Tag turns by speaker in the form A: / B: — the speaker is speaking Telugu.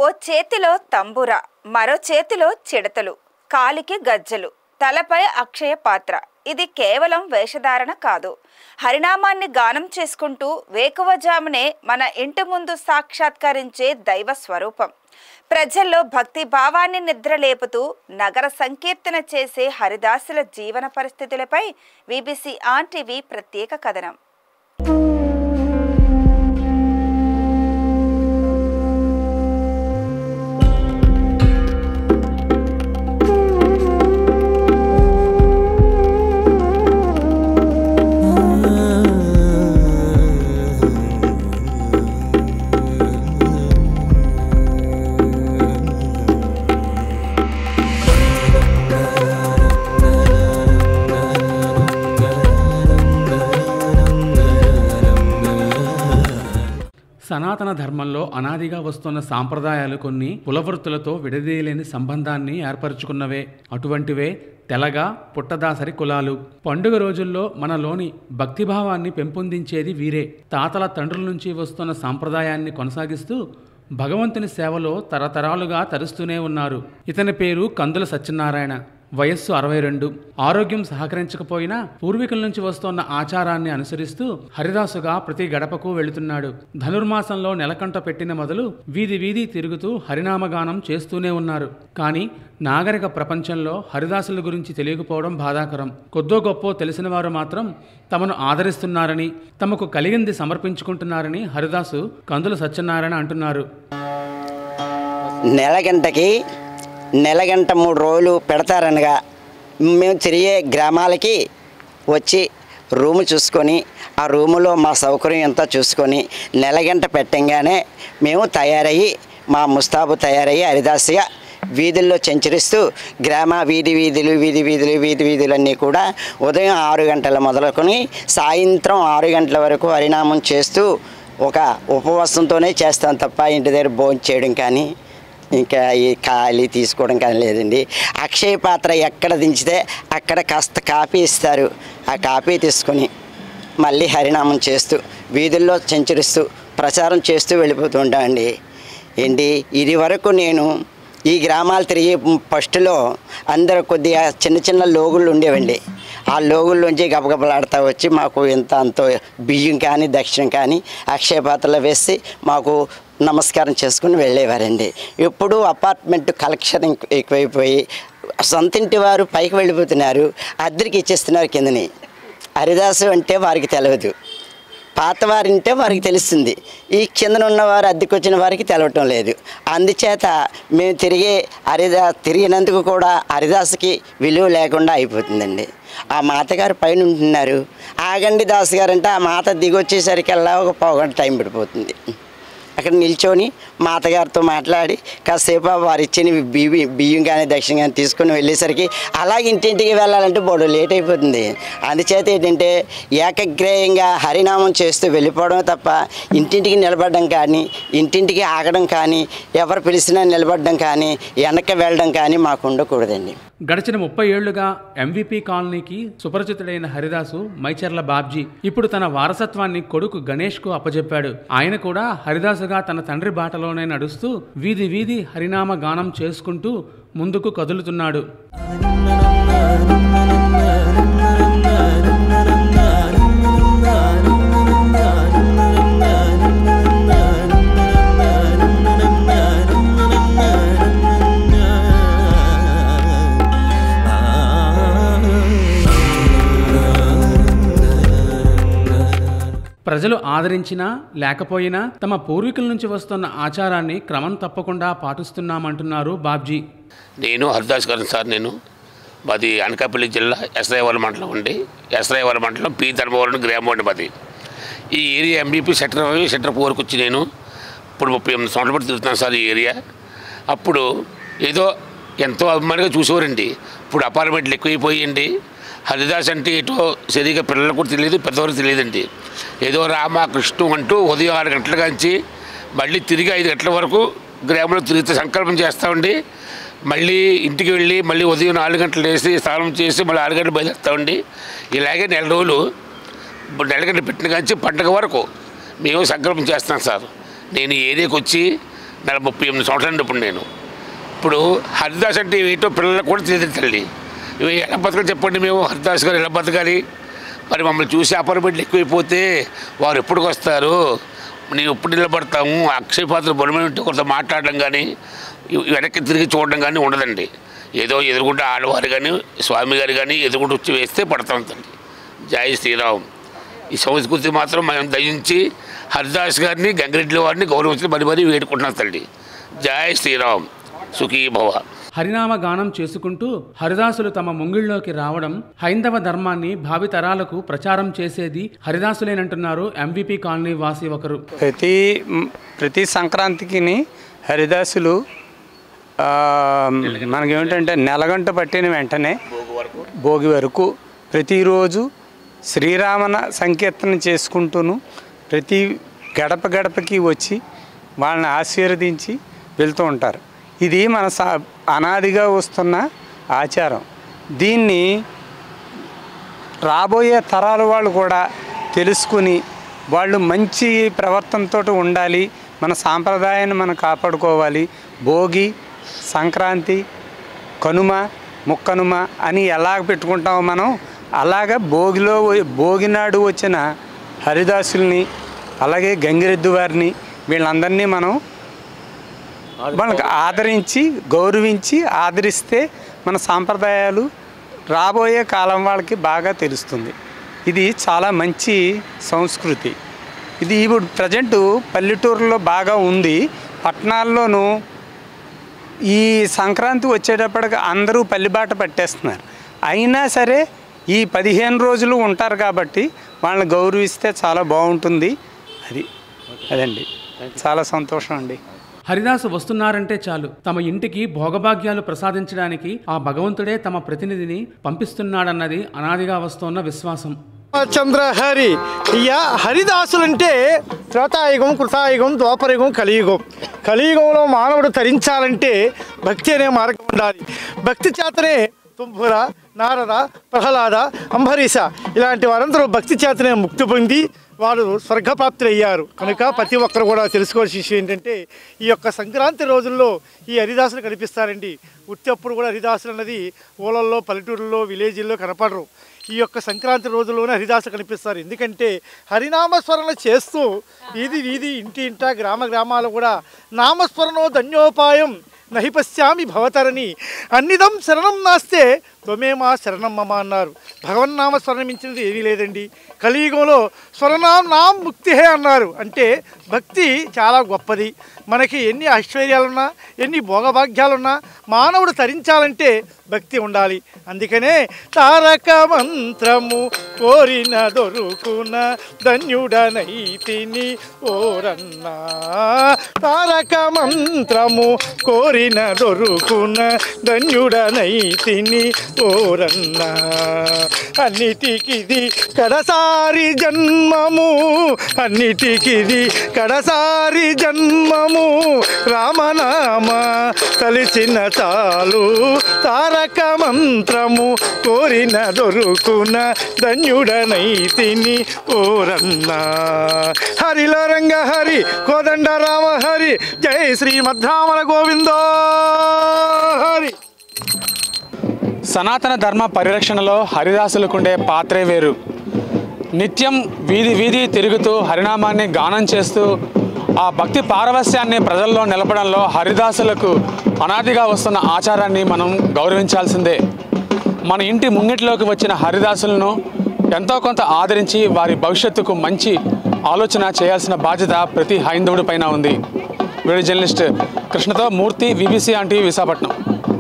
A: ఓ చేతిలో తంబుర, మరో చేతిలో చిడతలు, కాలికి గజ్జలు, తలపై అక్షయ పాత్ర. ఇది కేవలం వేషధారణ కాదు. హరినామాన్ని గానం చేసుకుంటూ వేకువజామునే మన ఇంటి ముందు సాక్షాత్కరించే దైవ స్వరూపం. ప్రజల్లో భక్తి భావాన్ని నిద్రలేపుతూ నగర సంకీర్తన చేసే హరిదాసుల జీవన పరిస్థితులపై బీబీసీ ఆన్ టీవీ ప్రత్యేక కథనం.
B: సనాతన ధర్మంలో అనాదిగా వస్తున్న సాంప్రదాయాలు కొన్ని కులవృత్తులతో విడదీయలేని సంబంధాన్ని ఏర్పరచుకున్నవే. అటువంటివే తెలగ, పుట్టదాసరి కులాలు. పండుగ రోజుల్లో మనలోని భక్తిభావాన్ని పెంపొందించేది వీరే. తాతల తండ్రుల నుంచి వస్తున్న సాంప్రదాయాన్ని కొనసాగిస్తూ భగవంతుని సేవలో తరతరాలుగా తరుస్తూనే ఉన్నారు. ఇతని పేరు కందుల సత్యనారాయణ. వయస్సు 62. ఆరోగ్యం సహకరించకపోయినా పూర్వీకుల నుంచి వస్తున్న ఆచారాన్ని అనుసరిస్తూ హరిదాసుగా ప్రతి గడపకు వెళుతున్నాడు. ధనుర్మాసంలో నెలకంట పెట్టిన మొదలు వీధి వీధి తిరుగుతూ హరినామగానం చేస్తూనే ఉన్నారు. కానీ నాగరిక ప్రపంచంలో హరిదాసుల గురించి తెలియకపోవడం బాధాకరం. కొద్దో గొప్పో తెలిసిన వారు మాత్రం తమను ఆదరిస్తున్నారని, తమకు కలిగింది సమర్పించుకుంటున్నారని హరిదాసు కందుల సత్యనారాయణ అంటున్నారు.
C: నెలగంట 3 రోజులు పెడతారనగా మేము తిరిగే గ్రామాలకి వచ్చి రూము చూసుకొని ఆ రూములో మా సౌకర్యం అంతా చూసుకొని నెలగంట పెట్టంగానే మేము తయారయ్యి మా ముస్తాబు తయారయ్యి హరిదాసుగా వీధుల్లో సంచరిస్తూ గ్రామ వీధులన్నీ కూడా ఉదయం 6 గంటల మొదలుకొని సాయంత్రం 6 గంటల వరకు హరినామం చేస్తూ ఒక ఉపవాసంతోనే చేస్తాం తప్ప ఇంటి దగ్గర భోజనం చేయడం కానీ ఇంకా ఈ ఖాళీ తీసుకోవడం కానీ లేదండి. అక్షయ పాత్ర ఎక్కడ దించితే అక్కడ కాస్త కాఫీ ఇస్తారు. ఆ కాఫీ తీసుకొని మళ్ళీ హరినామం చేస్తూ వీధుల్లో సంచరిస్తూ ప్రచారం చేస్తూ వెళ్ళిపోతూ ఉంటామండి. ఏంటి ఇది వరకు నేను ఈ గ్రామాలు తిరిగి ఫస్ట్లో అందరూ కొద్దిగా చిన్న లోగుళ్ళు ఉండేవండి. ఆ లోగుల్లోంచి గబగబలాడుతూ వచ్చి మాకు అంతో బియ్యం కానీ దక్షిణం కానీ అక్షయ పాత్రలో వేసి మాకు నమస్కారం చేసుకుని వెళ్ళేవారండి. ఇప్పుడు అపార్ట్మెంట్ కలెక్షన్ ఎక్కువైపోయి సొంతింటి వారు పైకి వెళ్ళిపోతున్నారు, అద్దరికి ఇచ్చేస్తున్నారు కిందని. హరిదాసు అంటే వారికి తెలియదు, పాతవారింటే వారికి తెలుస్తుంది. ఈ కిందన ఉన్నవారు అద్దెకి వచ్చిన వారికి తెలవటం లేదు. అందుచేత మేము తిరిగినందుకు కూడా హరిదాసుకి విలువ లేకుండా అయిపోతుందండి. ఆ మాతగారు పైన ఉంటున్నారు, ఆగండి దాసు గారు అంటే ఆ మాత దిగొచ్చేసరికల్లా ఒక పావుగంట టైం పడిపోతుంది. అక్కడ నిల్చొని మాతగారితో మాట్లాడి కాసేపు వారు ఇచ్చిన బియ్యం కానీ దక్షిణ కానీ తీసుకొని వెళ్ళేసరికి అలాగే ఇంటింటికి వెళ్ళాలంటే బోడు లేట్ అయిపోతుంది. అందుచేత ఏంటంటే ఏకగ్రేయంగా హరినామం చేస్తూ వెళ్ళిపోవడం తప్ప ఇంటింటికి నిలబడడం కానీ ఇంటింటికి ఆగడం కానీ ఎవరు పిలిచినా నిలబడడం కానీ వెనక్కి వెళ్ళడం కానీ మాకు ఉండకూడదండి.
B: గడిచిన 30 ఏళ్లుగా ఎంవిపి కాలనీకి సుపరిచితుడైన హరిదాసు మైచర్ల బాబ్జీ ఇప్పుడు తన వారసత్వాన్ని కొడుకు గణేష్కు అప్పజెప్పాడు. ఆయన కూడా హరిదాసుగా తన తండ్రి బాటలోనే నడుస్తూ వీధి వీధి హరినామ గానం చేసుకుంటూ ముందుకు కదులుతున్నాడు. ప్రజలు ఆదరించినా లేకపోయినా తమ పూర్వీకుల నుంచి వస్తున్న ఆచారాన్ని క్రమం తప్పకుండా పాటిస్తున్నామంటున్నారు బాబ్జీ.
D: నేను హరిదాస్ గారు సార్. నేను మాది అనకాపల్లి జిల్లా ఎస్రాయవరం మండలం అండి. ఎస్రాయవరం మండలం పి ధర్మవరం గ్రామం అండి మాది. ఈ ఏరియా ఎంబీపీ సెక్టర్ 4కి వచ్చి నేను ఇప్పుడు 38 సంవత్సరాల పాటు తిరుగుతున్నాను సార్ ఈ ఏరియా. అప్పుడు ఏదో ఎంతో అభిమానిగా చూసేవారండి. ఇప్పుడు అపార్ట్మెంట్లు ఎక్కువైపోయింది. హరిదాస్ అంటే ఏటో సరిగా పిల్లలకు కూడా తెలియదు, పెద్దవారికి తెలియదండి. ఏదో రామకృష్ణ అంటూ ఉదయం 6 గంటల నుంచి మళ్ళీ తిరిగి 5 గంటల వరకు గ్రామంలో తిరిగితే సంకల్పం చేస్తామండి. మళ్ళీ ఇంటికి వెళ్ళి మళ్ళీ ఉదయం 4 గంటలు వేసి స్నానం చేసి మళ్ళీ 6 గంటలు బయలుదేరుతామండి. ఇలాగే నెల రోజులు నెలగంట పెట్టిన కానీ పండగ వరకు మేము సంకల్పం చేస్తున్నాం సార్. నేను ఏరియాకి వచ్చి 38 సంవత్సరాలు ఇప్పుడు నేను. ఇప్పుడు హరిదాస్ అంటే ఏంటో పిల్లలకు కూడా తెలియదు తల్లి. ఇవి ఎలా బతకాలి చెప్పండి, మేము హరిదాస్ గారు ఎలా బతకాలి? మరి మమ్మల్ని చూసి అపార్ట్మెంట్లు ఎక్కువైపోతే వారు ఎప్పటికి వస్తారు, నేను ఎప్పుడు నిలబడతాము? అక్షయ పాత్ర బొలమైనట్టు కొంత మాట్లాడడం కానీ వెనక్కి తిరిగి చూడడం కానీ ఉండదండి. ఏదో ఎదురుకుంటే ఆడవారు కానీ స్వామి గారు కానీ ఎదురుకుంటూ వచ్చి వేస్తే పడతాం తల్లి. జై శ్రీరామ్. ఈ సంస్కృతి మాత్రం మనం దయించి హరిదాస్ గారిని గంగిరెడ్డి వారిని గౌరవించి మరీ వేడుకుంటున్నాం తల్లి. జై శ్రీరామ్. సుఖీ భవ.
B: హరినామ గానం చేసుకుంటూ హరిదాసులు తమ ముంగిళ్ళలోకి రావడం, హైందవ ధర్మాన్ని భావితరాలకు ప్రచారం చేసేది హరిదాసులేనంటున్నారు ఎంవిపి కాలనీ వాసి ఒకరు.
E: ప్రతి సంక్రాంతికి హరిదాసులు మనకేమిటంటే నెలగంట పట్టిన వెంటనే భోగి వరకు ప్రతిరోజు శ్రీరామన సంకీర్తన చేసుకుంటూను ప్రతి గడపకి వచ్చి వాళ్ళని ఆశీర్వదించి వెళ్తూ ఉంటారు. ఇది మన అనాదిగా వస్తున్న ఆచారం. దీన్ని రాబోయే తరాల వాళ్ళు కూడా తెలుసుకుని వాళ్ళు మంచి ప్రవర్తనతో ఉండాలి, మన సాంప్రదాయాన్ని మనం కాపాడుకోవాలి. భోగి, సంక్రాంతి, కనుమ, ముక్కనుమ అని ఎలాగ పెట్టుకుంటామో మనం అలాగా భోగి నాడు వచ్చిన హరిదాసుల్ని అలాగే గంగిరెద్దు వారిని వీళ్ళందరినీ మనం వాళ్ళకి ఆదరించి గౌరవించి ఆదరిస్తే మన సాంప్రదాయాలు రాబోయే కాలం వాళ్ళకి బాగా తెలుస్తుంది. ఇది చాలా మంచి సంస్కృతి. ఇది ఇప్పుడు ప్రజెంటు పల్లెటూరులో బాగా ఉంది, పట్టణాల్లోనూ ఈ సంక్రాంతి వచ్చేటప్పటికి అందరూ పల్లిబాట పట్టేస్తున్నారు. అయినా సరే ఈ 15 రోజులు ఉంటారు కాబట్టి వాళ్ళని గౌరవిస్తే చాలా బాగుంటుంది. అదండి, చాలా సంతోషం అండి.
B: హరిదాసు వస్తున్నారంటే చాలు తమ ఇంటికి భోగభాగ్యాలు ప్రసాదించడానికి ఆ భగవంతుడే తమ ప్రతినిధిని పంపిస్తున్నాడన్నది అనాదిగా వస్తున్న విశ్వాసం.
F: చంద్రహరి హరిదాసులంటే త్రేతాయుగం, కృతాయుగం, ద్వాపరయుగం, కలియుగం. కలియుగంలో మానవుడు తరించాలంటే భక్తి అనే మార్గం ఉండాలి. భక్తి చేతనే తుంబుర, నారద, ప్రహ్లాద, అంబరీష ఇలాంటి వారందరూ భక్తి చేతనే ముక్తి పొంది వారు స్వర్గప్రాప్తులు అయ్యారు. కనుక ప్రతి ఒక్కరు కూడా తెలుసుకోవాల్సిన విషయం ఏంటంటే ఈ యొక్క సంక్రాంతి రోజుల్లో ఈ హరిదాసులు కనిపిస్తారండి. ఉత్తప్పుడు కూడా హరిదాసులు అన్నది ఊళ్ళల్లో, పల్లెటూరుల్లో, విలేజ్ల్లో కనపడరు. ఈ యొక్క సంక్రాంతి రోజుల్లోనే హరిదాసులు కనిపిస్తారు. ఎందుకంటే హరినామస్మరణ చేస్తూ వీధి ఇంటి గ్రామాలు కూడా నామస్మరణో ధన్యోపాయం నహి పశ్యామి భవతరని అన్నిదం శరణం నాస్తే త్వమేమా శరణం మమ అన్నారు. భగవన్నామ స్మరణమించినది ఏమీ లేదండి. కలియుగంలో స్వరనాం ముక్తిహే అన్నారు. అంటే భక్తి చాలా గొప్పది. మనకి ఎన్ని ఐశ్వర్యాలున్నా, ఎన్ని భోగభాగ్యాలున్నా మానవుడు తరించాలంటే భక్తి ఉండాలి. అందుకనే తారక మంత్రము కోరిన దొరుకున ధన్యుడనైతిని ఓరన్నా. తారక మంత్రము కోరిన దొరుకున ధన్యుడనైతిని ఓరన్నా. అన్నిటికిది కడసారి జన్మము, అన్నిటికిది కడసారి జన్మము, రామనామ తలిచిన చాలు. తారక మంత్రము కోరిన దొరుకున ధన్యుడనైతిని ఓరన్నా. హరిలో రంగ హరి, కోదండ రామ హరి, జై శ్రీమద్రామల గోవిందో హరి.
B: సనాతన ధర్మ పరిరక్షణలో హరిదాసులకుండే పాత్రే వేరు. నిత్యం వీధి తిరుగుతూ హరినామాన్ని గానం చేస్తూ ఆ భక్తి పారవస్యాన్ని ప్రజల్లో నిలపడంలో హరిదాసులకు అనాదిగా వస్తున్న ఆచారాన్ని మనం గౌరవించాల్సిందే. మన ఇంటి ముంగిట్లోకి వచ్చిన హరిదాసులను ఎంతో కొంత ఆదరించి వారి భవిష్యత్తుకు మంచి ఆలోచన చేయాల్సిన బాధ్యత ప్రతి హైందవుడి పైన ఉంది. వీడియో జర్నలిస్ట్ కృష్ణతో Murthy, VBC on TV, Visakhapatnam.